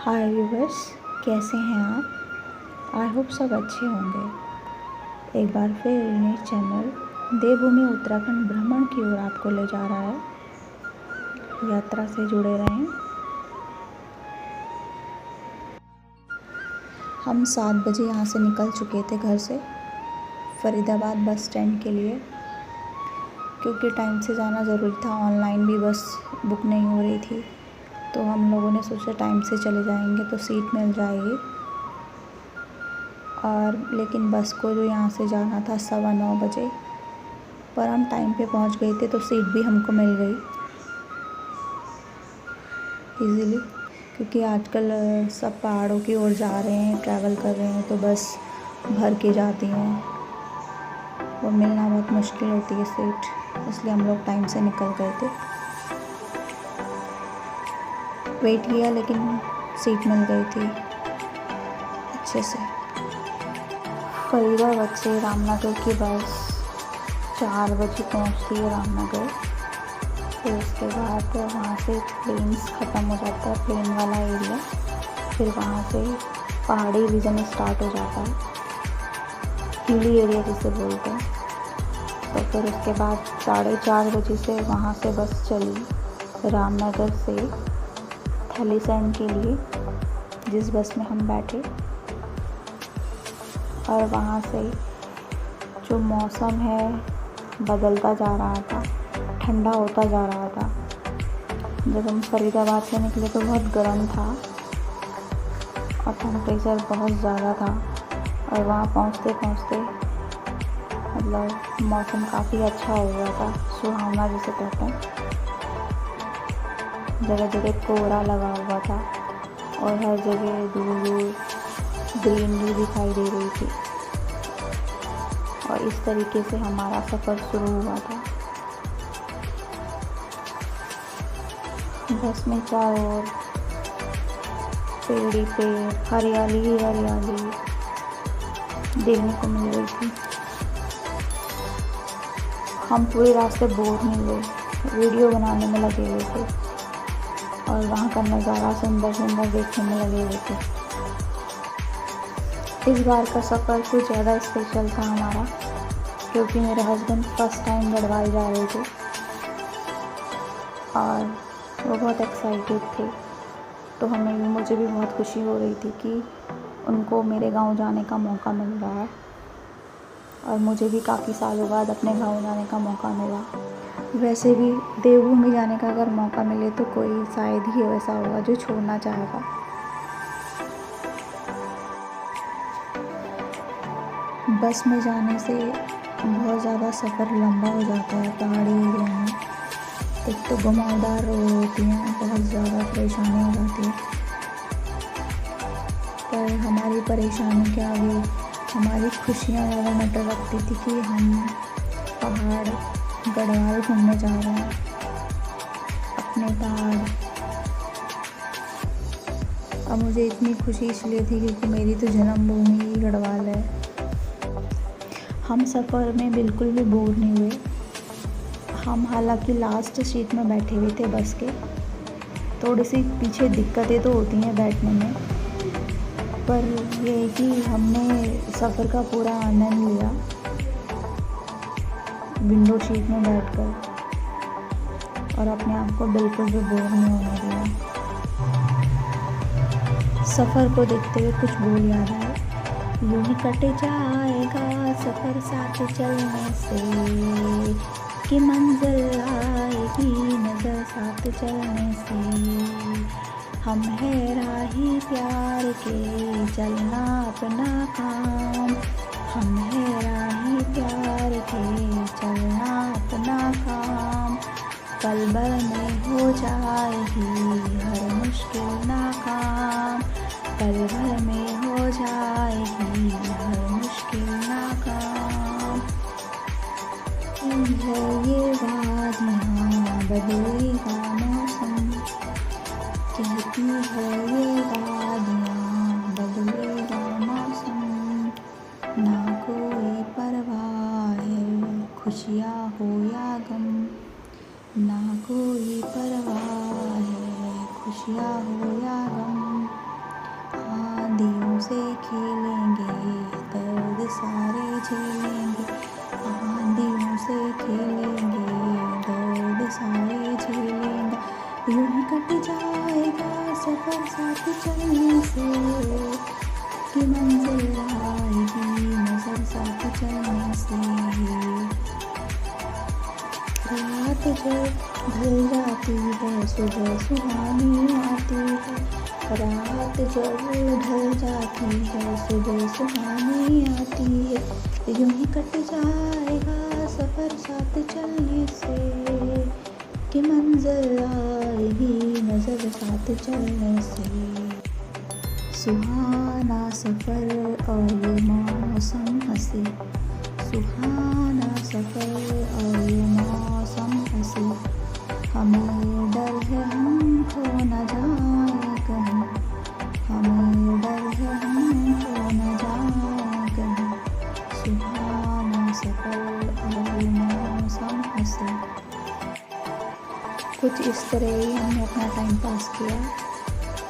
हाय viewers, कैसे हैं आप। आई होप सब अच्छे होंगे। एक बार फिर यूनिक चैनल देवभूमि उत्तराखंड भ्रमण की ओर आपको ले जा रहा है। यात्रा से जुड़े रहें। हम 7 बजे यहाँ से निकल चुके थे घर से फरीदाबाद बस स्टैंड के लिए, क्योंकि टाइम से जाना ज़रूरी था। ऑनलाइन भी बस बुक नहीं हो रही थी, तो हम लोगों ने सोचा टाइम से चले जाएंगे तो सीट मिल जाएगी। और लेकिन बस को जो यहाँ से जाना था 9:15 बजे, पर हम टाइम पे पहुँच गए थे तो सीट भी हमको मिल गई इजीली, क्योंकि आजकल सब पहाड़ों की ओर जा रहे हैं, ट्रैवल कर रहे हैं, तो बस भर के जाती हैं, वो मिलना बहुत मुश्किल होती है सीट। इसलिए हम लोग टाइम से निकल गए थे। वेट किया लेकिन सीट मिल गई थी अच्छे से। फरीदाबाद से रामनगर की बस 4 बजे पहुंचती है रामनगर। फिर उसके बाद वहाँ से प्लेन्स ख़त्म हो जाता है, प्लेन वाला एरिया। फिर वहाँ से पहाड़ी रीजन स्टार्ट हो जाता है, हिली एरिया जिसे बोलते हैं। तो फिर उसके बाद 4:30 बजे से वहाँ से बस चली रामनगर से थलीसैंड के लिए, जिस बस में हम बैठे। और वहाँ से जो मौसम है बदलता जा रहा था, ठंडा होता जा रहा था। जब हम फरीदाबाद से निकले तो बहुत गर्म था और टेम्परेचर बहुत ज़्यादा था, और वहाँ पहुँचते पहुँचते मतलब मौसम काफ़ी अच्छा हो गया था, सुहावना जिसे कहते हैं। जगह जगह कोहरा लगा हुआ था और हर जगह दूर दूर ग्रीनरी दिखाई दे रही थी। और इस तरीके से हमारा सफ़र शुरू हुआ था। बस में चारों ओर पेड़ ही पेड़, हरियाली ही हरियाली देखने को मिल रही थी। हम पूरे रास्ते बोर नहीं हुए, वीडियो बनाने में लगे हुए थे और वहाँ का नज़ारा सुंदर सुंदर देखने में लगे हुए थे। इस बार का सफ़र कुछ ज़्यादा स्पेशल था हमारा, क्योंकि मेरे हस्बैंड फर्स्ट टाइम गढ़वाल जा रहे थे और वो बहुत एक्साइटेड थे। तो मुझे भी बहुत खुशी हो रही थी कि उनको मेरे गांव जाने का मौका मिल रहा है, और मुझे भी काफ़ी सालों बाद अपने गांव जाने का मौका मिला। वैसे भी देवभूमि जाने का अगर मौका मिले तो कोई शायद ही वैसा होगा जो छोड़ना चाहेगा। बस में जाने से बहुत ज़्यादा सफ़र लंबा हो जाता है पहाड़ी एरिया में। एक तो घुमावदार रोड होती हैं, बहुत ज़्यादा परेशानी हो जाती है। पर हमारी परेशानी के आगे हमारी खुशियाँ ज़्यादा मैटर रखती थी कि हम पहाड़ गढ़वाल घूमने जा रहे हैं, अपने पहाड़। अब मुझे इतनी खुशी इसलिए थी क्योंकि मेरी तो जन्मभूमि ही गढ़वाल है। हम सफ़र में बिल्कुल भी बोर नहीं हुए। हम हालांकि लास्ट सीट में बैठे हुए थे बस के। थोड़ी सी पीछे दिक्कतें तो होती हैं बैठने में, पर ये है कि हमने सफ़र का पूरा आनंद लिया विंडो सीट में बैठकर, और अपने आप को बिल्कुल भी बोर नहीं होने दिया। सफ़र को देखते हुए कुछ बोल याद आए। यूं ही कट जाएगा सफ़र साथ चलने से, कि मंजिल आएगी नज़र साथ चलने से। हम है राही प्यार के चलना अपना काम, हम है राही प्यार के चलना अपना काम। पल भर में हो जाएगी हर मुश्किल नाकाम, पल भर में हो जाएगी हर मुश्किल नाकाम। है ये वादियाँ बदलेगा मौसम, कहती है ये वादियाँ बदलेगा मौसम। ना कोई परवाह है खुशियाँ हो या गम, ना कोई परवाह है खुशियाँ हो या गम। सफ़र साथ चलने से कि मंजिल आएगी नज़र साथ चलने से। रात जब ढल जाती है सुबह सुहानी आती है। रात जब ढल जाती है सुबह सुहानी आती है। यूं ही कट जाएगा सफ़र साथ चलने से कि मंजिल आएगी नज़र साथ चलने से। सुहाना सफ़र और ये मौसम हंसी, सुहाना सफ़र और ये मौसम हंसी। हमें डर है हम खो न जाए कहीं, हमें डर है हम खो न जाए कहीं। सुहाना सफ़र और ये मौसम हंसी। कुछ इस तरह ही हमने अपना टाइम पास किया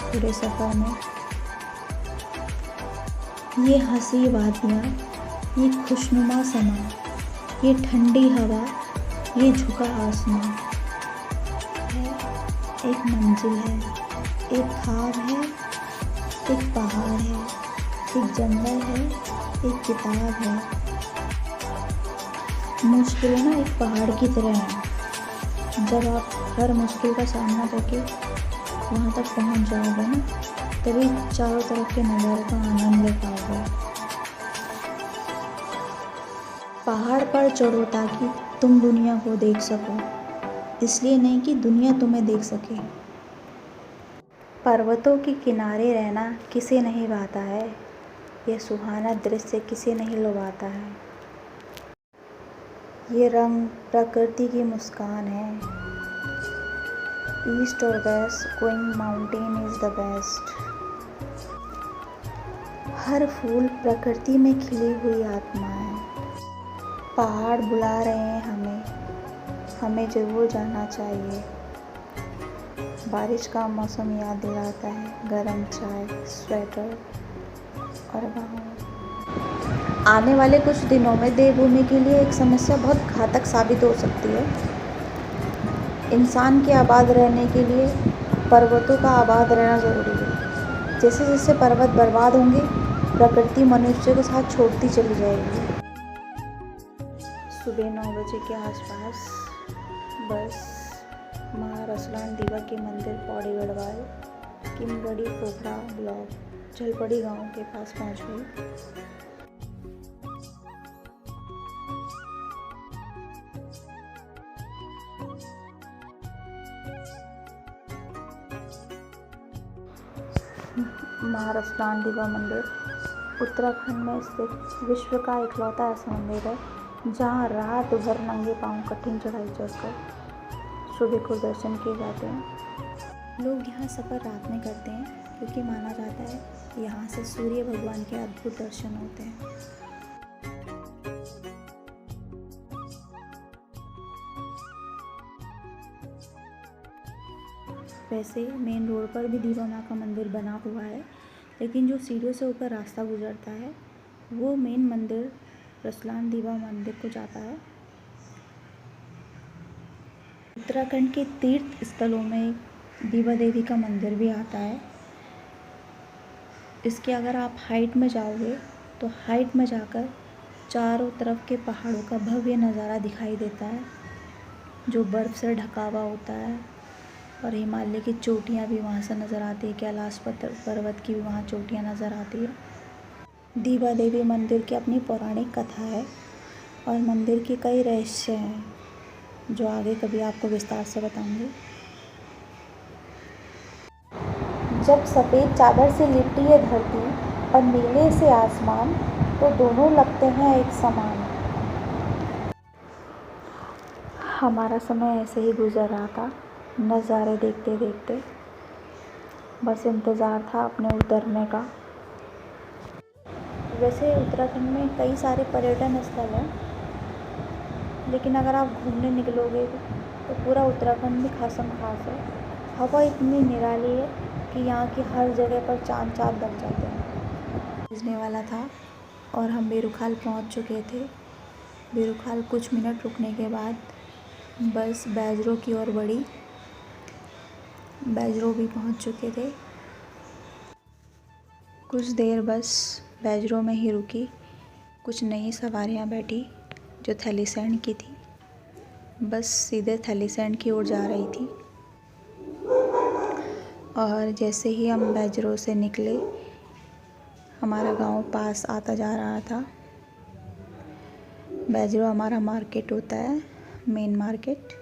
पूरे सफ़र में। ये हंसी वादियाँ, ये खुशनुमा समा, ये ठंडी हवा, ये झुका आसमां है। एक मंजिल है, एक ख्वाब है, एक पहाड़ है, एक जंगल है, एक किताब है। मुश्किलें ना एक पहाड़ की तरह हैं। जब आप हर मुश्किल का सामना करके वहाँ तक पहुँच जाओगे ना, तभी चारों तरफ के नज़ारे का आनंद ले पाओगे। पहाड़ पर चढ़ो ताकि तुम दुनिया को देख सको, इसलिए नहीं कि दुनिया तुम्हें देख सके। पर्वतों के किनारे रहना किसे नहीं भाता है, यह सुहाना दृश्य किसे नहीं लुभाता है। ये रंग प्रकृति की मुस्कान है। ईस्ट और west going mountain is the best. हर फूल प्रकृति में खिली हुई आत्मा है। पहाड़ बुला रहे हैं हमें ज़रूर जाना चाहिए। बारिश का मौसम याद दिलाता है गरम चाय, स्वेटर और गाँव। आने वाले कुछ दिनों में देवभूमि के लिए एक समस्या बहुत घातक साबित हो सकती है। इंसान के आबाद रहने के लिए पर्वतों का आबाद रहना ज़रूरी है। जैसे जैसे पर्वत बर्बाद होंगे, प्रकृति मनुष्य को साथ छोड़ती चली जाएगी। सुबह 9 बजे के आसपास बस माँ रसलान दीवा के मंदिर पौड़ी गढ़वाल किमगढ़ी पोखरा ब्लॉक झलपड़ी गांव के पास पहुंच गई। माँ रसलान दीवा मंदिर उत्तराखंड में स्थित विश्व का इकलौता ऐसा मंदिर है जहाँ रात भर नंगे पांव कठिन चढ़ाई चढ़कर सुबह को दर्शन किए जाते हैं। लोग यहाँ सफ़र रात में करते हैं क्योंकि माना जाता है यहाँ से सूर्य भगवान के अद्भुत दर्शन होते हैं। वैसे मेन रोड पर भी दीवा माँ का मंदिर बना हुआ है, लेकिन जो सीढ़ियों से ऊपर रास्ता गुजरता है वो मेन मंदिर रसलान दीवा मंदिर को जाता है। उत्तराखंड के तीर्थ स्थलों में दीवा देवी का मंदिर भी आता है। इसके अगर आप हाइट में जाओगे तो हाइट में जाकर चारों तरफ के पहाड़ों का भव्य नज़ारा दिखाई देता है जो बर्फ़ से ढका हुआ होता है, और हिमालय की चोटियाँ भी वहाँ से नज़र आती है। कैलाश पर्वत की भी वहाँ चोटियाँ नज़र आती है। दीवा देवी मंदिर की अपनी पौराणिक कथा है और मंदिर के कई रहस्य हैं जो आगे कभी आपको विस्तार से बताऊंगी। जब सफ़ेद चादर से लिपटी है धरती और नीले से आसमान, तो दोनों लगते हैं एक समान। हमारा समय ऐसे ही गुजर रहा था, नज़ारे देखते देखते। बस इंतज़ार था अपने उतरने का। वैसे उत्तराखंड में कई सारे पर्यटन स्थल हैं, लेकिन अगर आप घूमने निकलोगे तो पूरा उत्तराखंड भी खासम खास है। हवा इतनी निराली है कि यहाँ की हर जगह पर चांद चाँद लग जाते हैं। भेजने वाला था और हम बेरुखाल पहुँच चुके थे। बेरुखाल कुछ मिनट रुकने के बाद बस बैजरों की ओर बढ़ी। बैजरों भी पहुँच चुके थे। कुछ देर बस बैजरों में ही रुकी। कुछ नई सवारियां बैठी जो थैलीसैंड की थी। बस सीधे थैलीसैंड की ओर जा रही थी। और जैसे ही हम बैजरों से निकले, हमारा गांव पास आता जा रहा था। बैजरों हमारा मार्केट होता है, मेन मार्केट।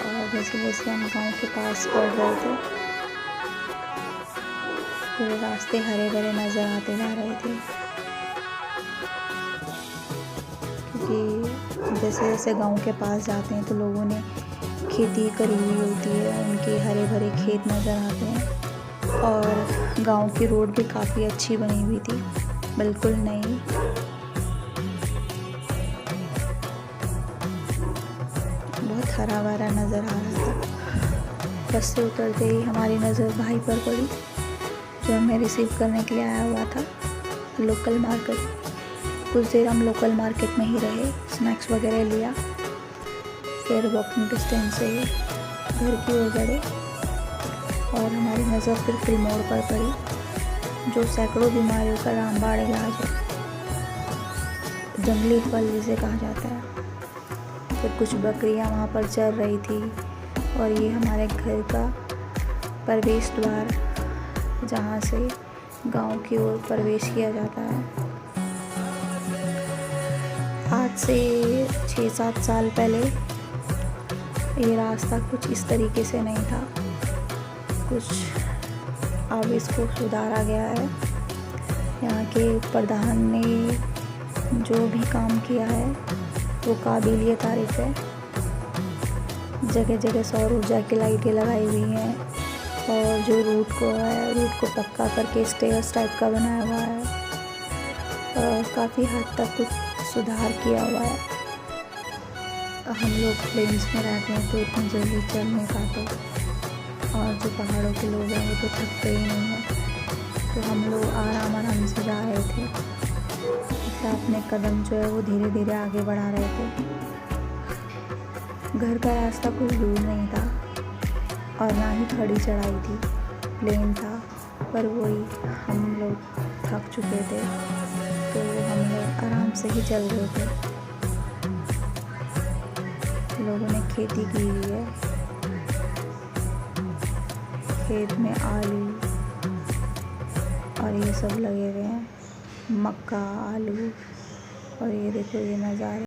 और जैसे जैसे हम गांव के पास बढ़ रहे थे, पूरे रास्ते हरे भरे नज़र आते जा रहे थे। क्योंकि जैसे जैसे गांव के पास जाते हैं तो लोगों ने खेती करी हुई होती है, उनके हरे भरे खेत नज़र आते हैं। और गांव की रोड भी काफ़ी अच्छी बनी हुई थी, बिल्कुल नई। बहुत हरा भरा नज़र आ रहा था। बस से उतरते ही हमारी नज़र भाई पर पड़ी, जो हमें रिसीव करने के लिए आया हुआ था। लोकल मार्केट, कुछ देर हम लोकल मार्केट में ही रहे, स्नैक्स वगैरह लिया। फिर वॉकिंग डिस्टेंस से घर की ओर बढ़े और हमारी नज़र फिर फिल्मोर पर पड़ी, जो सैकड़ों बीमारियों का रामबाण इलाज है, जंगली फल जिसे कहा जाता है। फिर कुछ बकरियां वहाँ पर चर रही थी और ये हमारे घर का प्रवेश द्वार, जहाँ से गांव की ओर प्रवेश किया जाता है। आज से 6-7 साल पहले ये रास्ता कुछ इस तरीके से नहीं था। कुछ अब इसको सुधारा गया है। यहाँ के प्रधान ने जो भी काम किया है वो काबिलिए तारीफ है। जगह जगह सौर ऊर्जा की लाइटें लगाई हुई हैं और जो रूट को पक्का करके स्टेयर्स टाइप का बनाया हुआ है। और काफ़ी हद तक कुछ सुधार किया हुआ है। हम लोग प्लेन्स में रहते हैं तो इतनी जल्दी चल नहीं पाते, और जो पहाड़ों के लोग हैं वो तो थकते ही नहीं हैं। तो हम लोग आराम से जा रहे थे, तो अपने कदम जो है वो धीरे धीरे आगे बढ़ा रहे थे। घर का रास्ता कुछ दूर नहीं था और ना ही खड़ी चढ़ाई थी, प्लेन था। पर वही हम लोग थक चुके थे, तो हम लोग आराम से ही चल रहे थे। लोगों ने खेती की हुई है, खेत में आलू और ये सब लगे हुए हैं, मक्का, आलू। और ये देखो ये नज़ारे।